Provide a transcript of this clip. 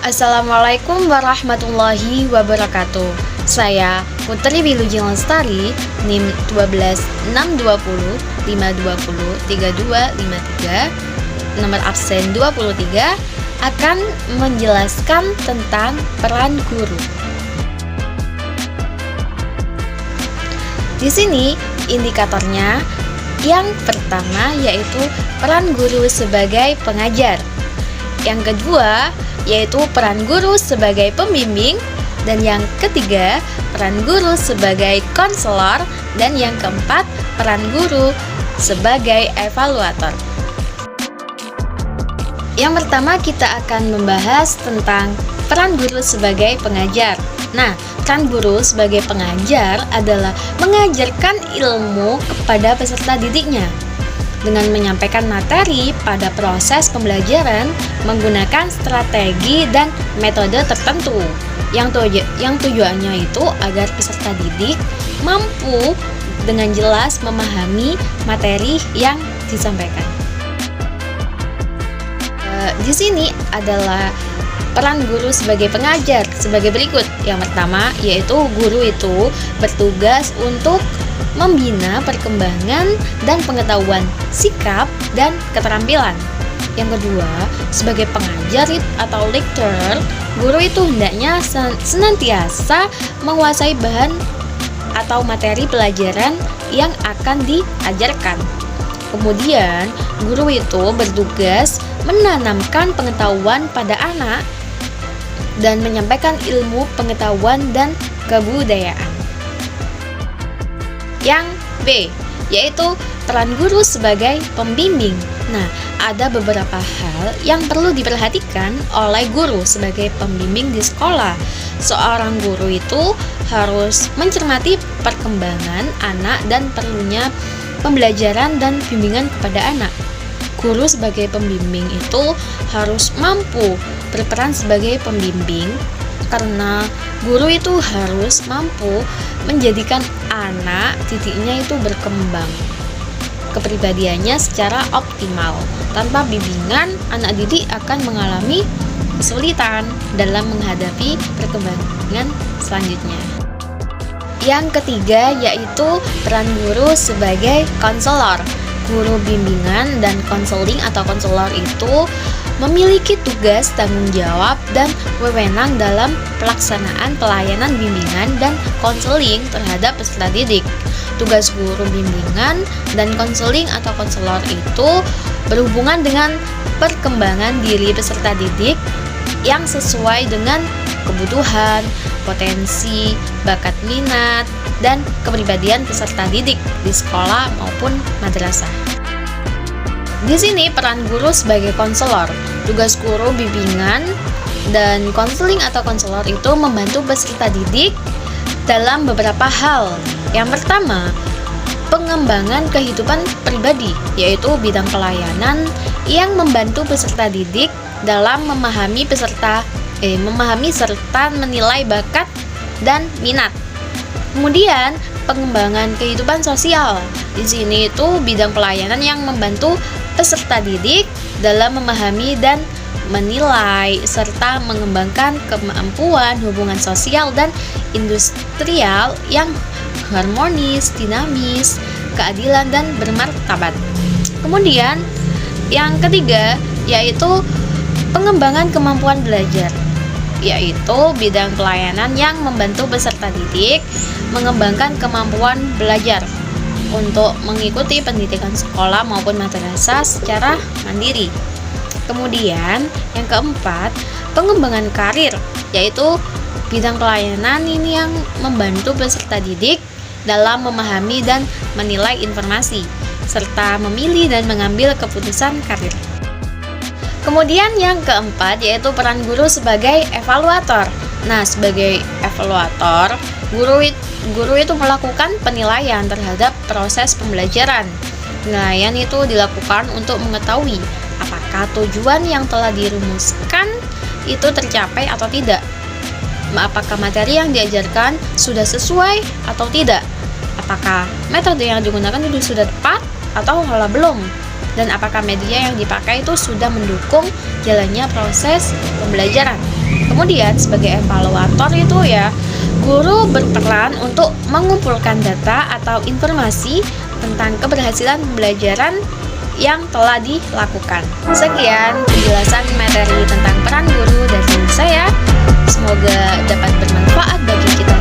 Assalamualaikum warahmatullahi wabarakatuh. Saya Putri Wilujeng Lestari, NIM 12620 520 3253, nomor absen 23, akan menjelaskan tentang peran guru. Di sini indikatornya yang pertama yaitu peran guru sebagai pengajar. Yang kedua yaitu peran guru sebagai pembimbing, dan yang ketiga peran guru sebagai konselor, dan yang keempat peran guru sebagai evaluator. Yang pertama kita akan membahas tentang peran guru sebagai pengajar. Nah, peran guru sebagai pengajar adalah mengajarkan ilmu kepada peserta didiknya dengan menyampaikan materi pada proses pembelajaran menggunakan strategi dan metode tertentu yang tujuannya itu agar peserta didik mampu dengan jelas memahami materi yang disampaikan. Di sini adalah peran guru sebagai pengajar sebagai berikut. Yang pertama yaitu guru itu bertugas untuk membina perkembangan dan pengetahuan sikap dan keterampilan. Yang kedua, sebagai pengajar atau lecturer, guru itu hendaknya senantiasa menguasai bahan atau materi pelajaran yang akan diajarkan. Kemudian, guru itu bertugas menanamkan pengetahuan pada anak dan menyampaikan ilmu pengetahuan dan kebudayaan. Yang B, yaitu peran guru sebagai pembimbing. Nah, ada beberapa hal yang perlu diperhatikan oleh guru sebagai pembimbing di sekolah. Seorang guru itu harus mencermati perkembangan anak dan perlunya pembelajaran dan bimbingan kepada anak. Guru sebagai pembimbing itu harus mampu berperan sebagai pembimbing karena guru itu harus mampu menjadikan anak didiknya itu berkembang kepribadiannya secara optimal. Tanpa bimbingan, anak didik akan mengalami kesulitan dalam menghadapi perkembangan selanjutnya. Yang ketiga yaitu peran guru sebagai konselor. Guru bimbingan dan konseling atau konselor itu memiliki tugas, tanggung jawab, dan wewenang dalam pelaksanaan pelayanan bimbingan dan konseling terhadap peserta didik. Tugas guru bimbingan dan konseling atau konselor itu berhubungan dengan perkembangan diri peserta didik yang sesuai dengan kebutuhan, potensi, bakat minat, dan kepribadian peserta didik di sekolah maupun madrasah. Di sini peran guru sebagai konselor. Tugas guru bimbingan dan konseling atau konselor itu membantu peserta didik dalam beberapa hal. Yang pertama, pengembangan kehidupan pribadi, yaitu bidang pelayanan yang membantu peserta didik dalam memahami serta menilai bakat dan minat. Kemudian, pengembangan kehidupan sosial. Di sini itu bidang pelayanan yang membantu peserta didik dalam memahami dan menilai serta mengembangkan kemampuan hubungan sosial dan industrial yang harmonis, dinamis, keadilan, dan bermartabat. Kemudian, yang ketiga yaitu pengembangan kemampuan belajar, yaitu bidang pelayanan yang membantu peserta didik mengembangkan kemampuan belajar untuk mengikuti pendidikan sekolah maupun madrasah secara mandiri. Kemudian, yang keempat, pengembangan karir, yaitu bidang pelayanan ini yang membantu peserta didik dalam memahami dan menilai informasi, serta memilih dan mengambil keputusan karir. Kemudian yang keempat yaitu peran guru sebagai evaluator. Nah, sebagai evaluator, guru itu melakukan penilaian terhadap proses pembelajaran. Penilaian itu dilakukan untuk mengetahui apakah tujuan yang telah dirumuskan itu tercapai atau tidak. Apakah materi yang diajarkan sudah sesuai atau tidak? Apakah metode yang digunakan itu sudah tepat atau malah belum? Dan apakah media yang dipakai itu sudah mendukung jalannya proses pembelajaran? Kemudian sebagai evaluator itu ya, guru berperan untuk mengumpulkan data atau informasi tentang keberhasilan pembelajaran yang telah dilakukan. Sekian penjelasan materi tentang peran guru dari saya. Semoga dapat bermanfaat bagi kita